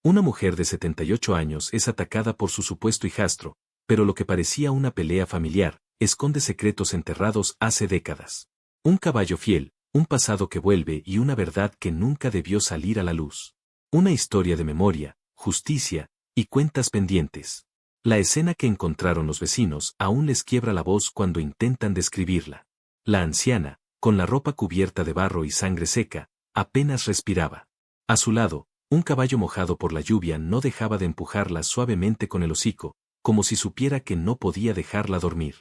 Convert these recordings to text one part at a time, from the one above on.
Una mujer de 78 años es atacada por su supuesto hijastro, pero lo que parecía una pelea familiar, esconde secretos enterrados hace décadas. Un caballo fiel, un pasado que vuelve y una verdad que nunca debió salir a la luz. Una historia de memoria, justicia y cuentas pendientes. La escena que encontraron los vecinos aún les quiebra la voz cuando intentan describirla. La anciana, con la ropa cubierta de barro y sangre seca, apenas respiraba. A su lado, un caballo mojado por la lluvia no dejaba de empujarla suavemente con el hocico, como si supiera que no podía dejarla dormir.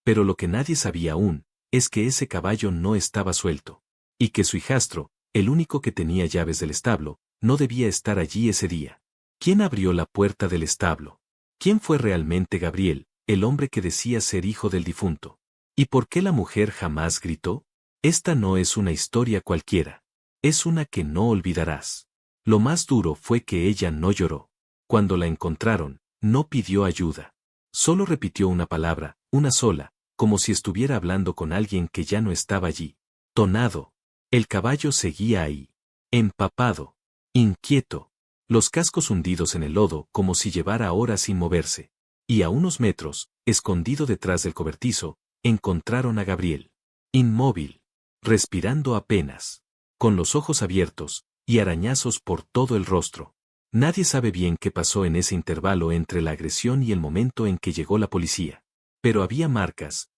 Pero lo que nadie sabía aún, es que ese caballo no estaba suelto. Y que su hijastro, el único que tenía llaves del establo, no debía estar allí ese día. ¿Quién abrió la puerta del establo? ¿Quién fue realmente Gabriel, el hombre que decía ser hijo del difunto? ¿Y por qué la mujer jamás gritó? Esta no es una historia cualquiera. Es una que no olvidarás. Lo más duro fue que ella no lloró. Cuando la encontraron, no pidió ayuda. Solo repitió una palabra, una sola, como si estuviera hablando con alguien que ya no estaba allí. Tonado. El caballo seguía ahí. Empapado. Inquieto. Los cascos hundidos en el lodo como si llevara horas sin moverse. Y a unos metros, escondido detrás del cobertizo, encontraron a Gabriel. Inmóvil. Respirando apenas. Con los ojos abiertos, y arañazos por todo el rostro. Nadie sabe bien qué pasó en ese intervalo entre la agresión y el momento en que llegó la policía. Pero había marcas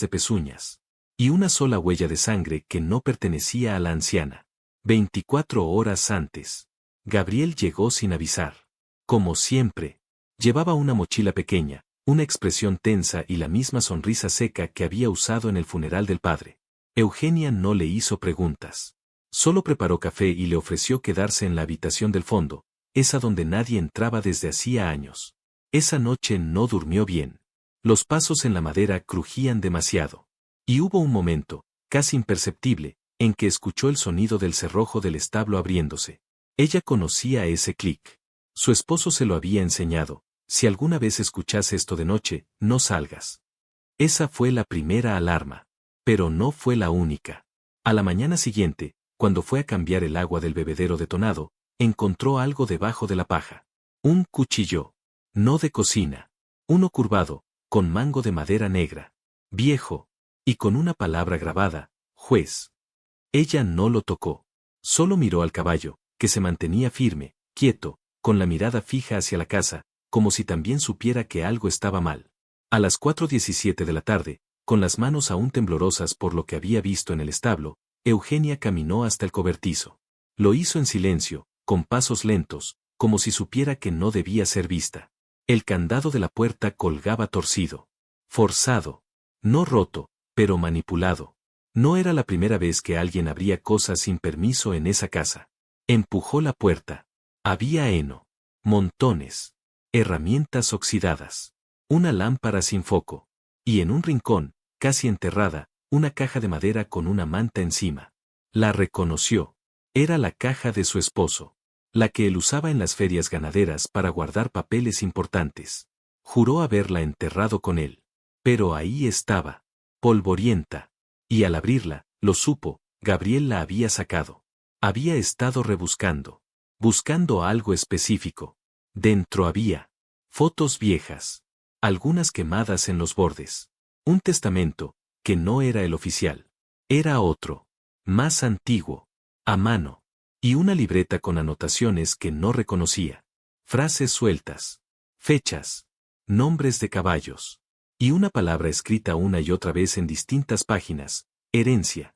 de pezuñas. Y una sola huella de sangre que no pertenecía a la anciana. 24 horas antes. Gabriel llegó sin avisar. Como siempre. Llevaba una mochila pequeña, una expresión tensa y la misma sonrisa seca que había usado en el funeral del padre. Eugenia no le hizo preguntas. Solo preparó café y le ofreció quedarse en la habitación del fondo, esa donde nadie entraba desde hacía años. Esa noche no durmió bien. Los pasos en la madera crujían demasiado. Y hubo un momento, casi imperceptible, en que escuchó el sonido del cerrojo del establo abriéndose. Ella conocía ese clic. Su esposo se lo había enseñado. Si alguna vez escuchas esto de noche, no salgas. Esa fue la primera alarma. Pero no fue la única. A la mañana siguiente, cuando fue a cambiar el agua del bebedero detonado, encontró algo debajo de la paja. Un cuchillo. No de cocina. Uno curvado, con mango de madera negra. Viejo. Y con una palabra grabada, juez. Ella no lo tocó. Solo miró al caballo, que se mantenía firme, quieto, con la mirada fija hacia la casa, como si también supiera que algo estaba mal. A las 4:17 de la tarde, con las manos aún temblorosas por lo que había visto en el establo, Eugenia caminó hasta el cobertizo. Lo hizo en silencio, con pasos lentos, como si supiera que no debía ser vista. El candado de la puerta colgaba torcido. Forzado. No roto, pero manipulado. No era la primera vez que alguien abría cosas sin permiso en esa casa. Empujó la puerta. Había heno. Montones. Herramientas oxidadas. Una lámpara sin foco. Y en un rincón, casi enterrada, una caja de madera con una manta encima. La reconoció. Era la caja de su esposo. La que él usaba en las ferias ganaderas para guardar papeles importantes. Juró haberla enterrado con él. Pero ahí estaba. Polvorienta. Y al abrirla, lo supo, Gabriel la había sacado. Había estado rebuscando. Buscando algo específico. Dentro había fotos viejas. Algunas quemadas en los bordes. Un testamento, que no era el oficial. Era otro. Más antiguo. A mano. Y una libreta con anotaciones que no reconocía. Frases sueltas. Fechas. Nombres de caballos. Y una palabra escrita una y otra vez en distintas páginas. Herencia.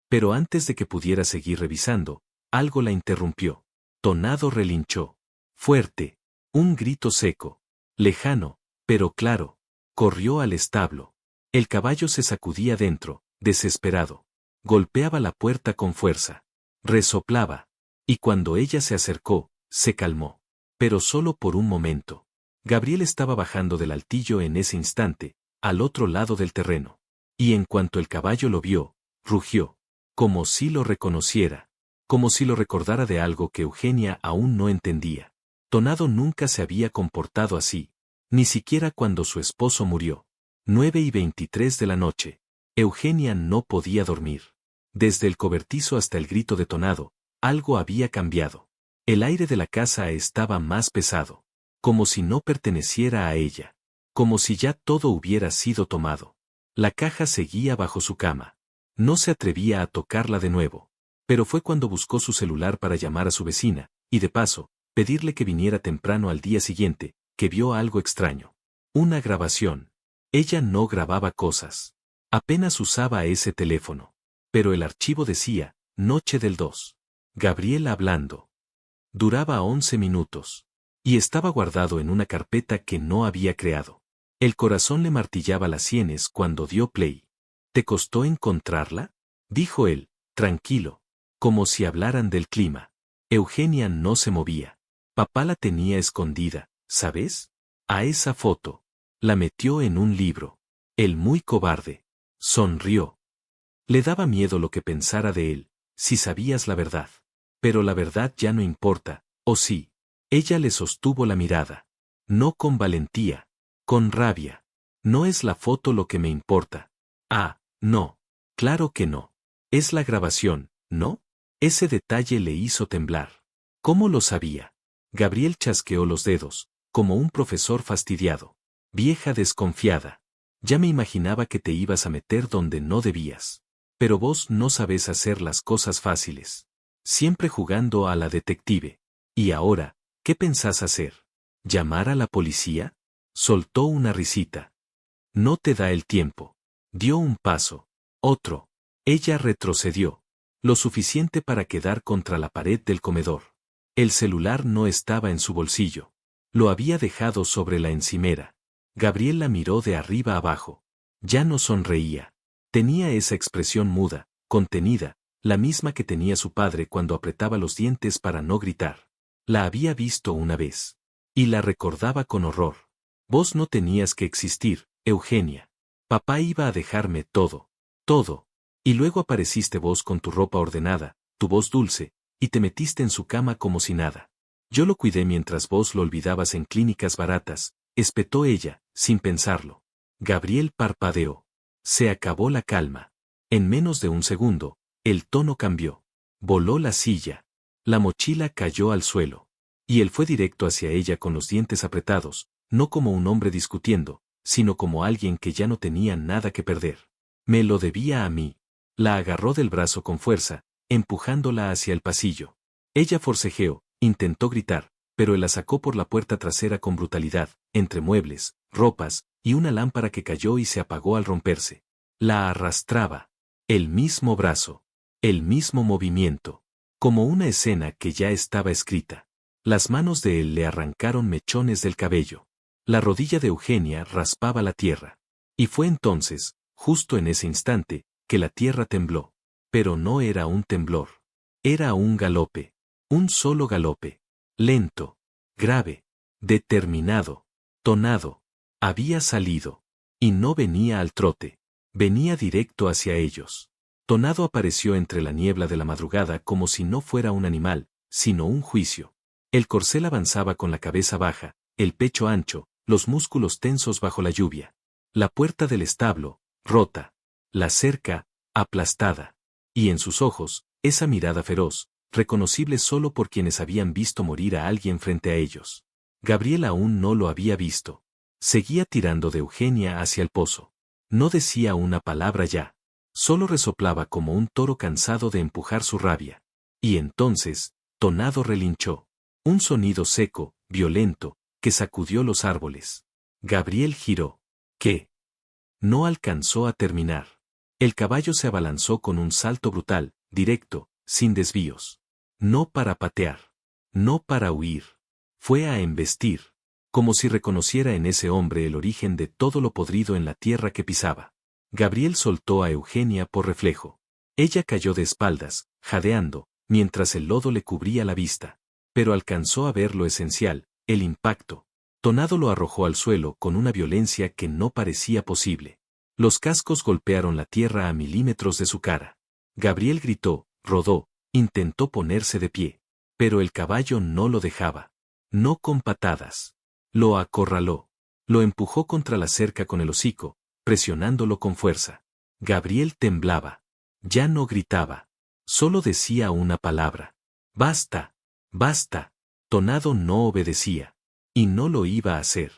Pero antes de que pudiera seguir revisando, algo la interrumpió. Tonado relinchó. Fuerte. Un grito seco. Lejano, pero claro. Corrió al establo. El caballo se sacudía dentro, desesperado. Golpeaba la puerta con fuerza. Resoplaba. Y cuando ella se acercó, se calmó. Pero solo por un momento. Gabriel estaba bajando del altillo en ese instante, al otro lado del terreno. Y en cuanto el caballo lo vio, rugió. Como si lo reconociera. Como si lo recordara de algo que Eugenia aún no entendía. Tonado nunca se había comportado así. Ni siquiera cuando su esposo murió. 9:23 de la noche. Eugenia no podía dormir. Desde el cobertizo hasta el grito detonado, algo había cambiado. El aire de la casa estaba más pesado, como si no perteneciera a ella, como si ya todo hubiera sido tomado. La caja seguía bajo su cama. No se atrevía a tocarla de nuevo, pero fue cuando buscó su celular para llamar a su vecina, y de paso, pedirle que viniera temprano al día siguiente, que vio algo extraño. Una grabación. Ella no grababa cosas. Apenas usaba ese teléfono. Pero el archivo decía, Noche del 2. Gabriel hablando. Duraba 11 minutos. Y estaba guardado en una carpeta que no había creado. El corazón le martillaba las sienes cuando dio play. ¿Te costó encontrarla? Dijo él, tranquilo, como si hablaran del clima. Eugenia no se movía. Papá la tenía escondida, ¿sabes? A esa foto. La metió en un libro. El muy cobarde. Sonrió. Le daba miedo lo que pensara de él, si sabías la verdad. Pero la verdad ya no importa, ¿o sí? Ella le sostuvo la mirada. No con valentía, con rabia. No es la foto lo que me importa. Ah, no. Claro que no. Es la grabación, ¿no? Ese detalle le hizo temblar. ¿Cómo lo sabía? Gabriel chasqueó los dedos, como un profesor fastidiado. Vieja desconfiada. Ya me imaginaba que te ibas a meter donde no debías. Pero vos no sabés hacer las cosas fáciles. Siempre jugando a la detective. Y ahora, ¿qué pensás hacer? ¿Llamar a la policía? Soltó una risita. No te da el tiempo. Dio un paso. Otro. Ella retrocedió. Lo suficiente para quedar contra la pared del comedor. El celular no estaba en su bolsillo. Lo había dejado sobre la encimera. Gabriel la miró de arriba abajo. Ya no sonreía. Tenía esa expresión muda, contenida, la misma que tenía su padre cuando apretaba los dientes para no gritar. La había visto una vez. Y la recordaba con horror. Vos no tenías que existir, Eugenia. Papá iba a dejarme todo. Todo. Y luego apareciste vos con tu ropa ordenada, tu voz dulce, y te metiste en su cama como si nada. Yo lo cuidé mientras vos lo olvidabas en clínicas baratas, espetó ella, sin pensarlo. Gabriel parpadeó. Se acabó la calma. En menos de un segundo, el tono cambió. Voló la silla. La mochila cayó al suelo. Y él fue directo hacia ella con los dientes apretados, no como un hombre discutiendo, sino como alguien que ya no tenía nada que perder. Me lo debía a mí. La agarró del brazo con fuerza, empujándola hacia el pasillo. Ella forcejeó, intentó gritar, pero él la sacó por la puerta trasera con brutalidad, entre muebles, ropas, y una lámpara que cayó y se apagó al romperse. La arrastraba. El mismo brazo. El mismo movimiento. Como una escena que ya estaba escrita. Las manos de él le arrancaron mechones del cabello. La rodilla de Eugenia raspaba la tierra. Y fue entonces, justo en ese instante, que la tierra tembló. Pero no era un temblor. Era un galope. Un solo galope. Lento. Grave. Determinado. Tonado. Había salido. Y no venía al trote. Venía directo hacia ellos. Tonado apareció entre la niebla de la madrugada como si no fuera un animal, sino un juicio. El corcel avanzaba con la cabeza baja, el pecho ancho, los músculos tensos bajo la lluvia. La puerta del establo, rota. La cerca, aplastada. Y en sus ojos, esa mirada feroz, reconocible solo por quienes habían visto morir a alguien frente a ellos. Gabriel aún no lo había visto. Seguía tirando de Eugenia hacia el pozo. No decía una palabra ya. Solo resoplaba como un toro cansado de empujar su rabia. Y entonces, Tonado relinchó. Un sonido seco, violento, que sacudió los árboles. Gabriel giró. ¿Qué? No alcanzó a terminar. El caballo se abalanzó con un salto brutal, directo, sin desvíos. No para patear. No para huir. Fue a embestir. Como si reconociera en ese hombre el origen de todo lo podrido en la tierra que pisaba. Gabriel soltó a Eugenia por reflejo. Ella cayó de espaldas, jadeando, mientras el lodo le cubría la vista. Pero alcanzó a ver lo esencial, el impacto. Tonado lo arrojó al suelo con una violencia que no parecía posible. Los cascos golpearon la tierra a milímetros de su cara. Gabriel gritó, rodó, intentó ponerse de pie. Pero el caballo no lo dejaba. No con patadas. Lo acorraló. Lo empujó contra la cerca con el hocico, presionándolo con fuerza. Gabriel temblaba. Ya no gritaba. Solo decía una palabra. ¡Basta! Basta. Tonado no obedecía. Y no lo iba a hacer.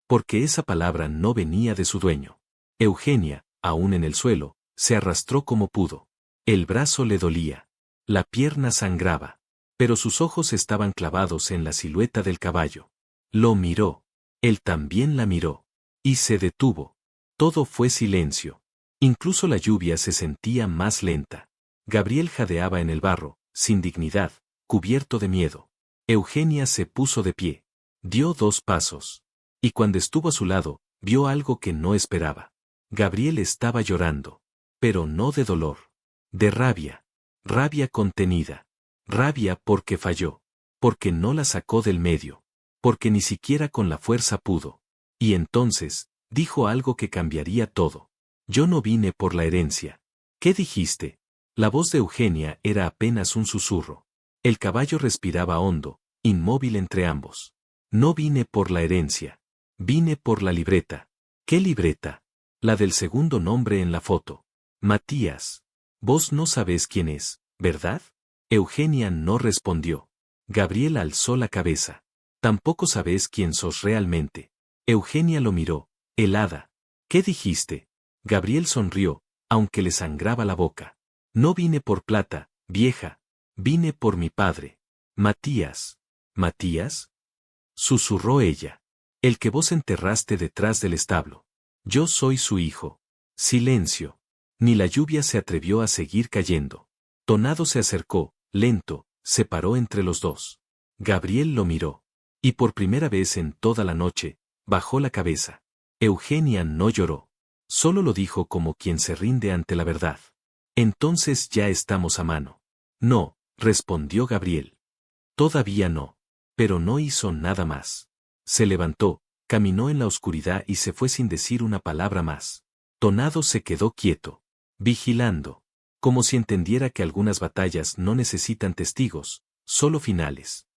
Porque esa palabra no venía de su dueño. Eugenia, aún en el suelo, se arrastró como pudo. El brazo le dolía. La pierna sangraba. Pero sus ojos estaban clavados en la silueta del caballo. Lo miró. Él también la miró. Y se detuvo. Todo fue silencio. Incluso la lluvia se sentía más lenta. Gabriel jadeaba en el barro, sin dignidad, cubierto de miedo. Eugenia se puso de pie. Dio 2 pasos. Y cuando estuvo a su lado, vio algo que no esperaba. Gabriel estaba llorando. Pero no de dolor. De rabia. Rabia contenida. Rabia porque falló. Porque no la sacó del medio. Porque ni siquiera con la fuerza pudo. Y entonces, dijo algo que cambiaría todo. Yo no vine por la herencia. ¿Qué dijiste? La voz de Eugenia era apenas un susurro. El caballo respiraba hondo, inmóvil entre ambos. No vine por la herencia. Vine por la libreta. ¿Qué libreta? La del segundo nombre en la foto. Matías. Vos no sabés quién es, ¿verdad? Eugenia no respondió. Gabriel alzó la cabeza. Tampoco sabés quién sos realmente. Eugenia lo miró, helada. ¿Qué dijiste? Gabriel sonrió, aunque le sangraba la boca. No vine por plata, vieja. Vine por mi padre. Matías. ¿Matías? Susurró ella. El que vos enterraste detrás del establo. Yo soy su hijo. Silencio. Ni la lluvia se atrevió a seguir cayendo. Tonado se acercó, lento, se paró entre los dos. Gabriel lo miró. Y por primera vez en toda la noche, bajó la cabeza. Eugenia no lloró. Solo lo dijo como quien se rinde ante la verdad. Entonces ya estamos a mano. No, respondió Gabriel. Todavía no. Pero no hizo nada más. Se levantó, caminó en la oscuridad y se fue sin decir una palabra más. Tonado se quedó quieto, vigilando, como si entendiera que algunas batallas no necesitan testigos, solo finales.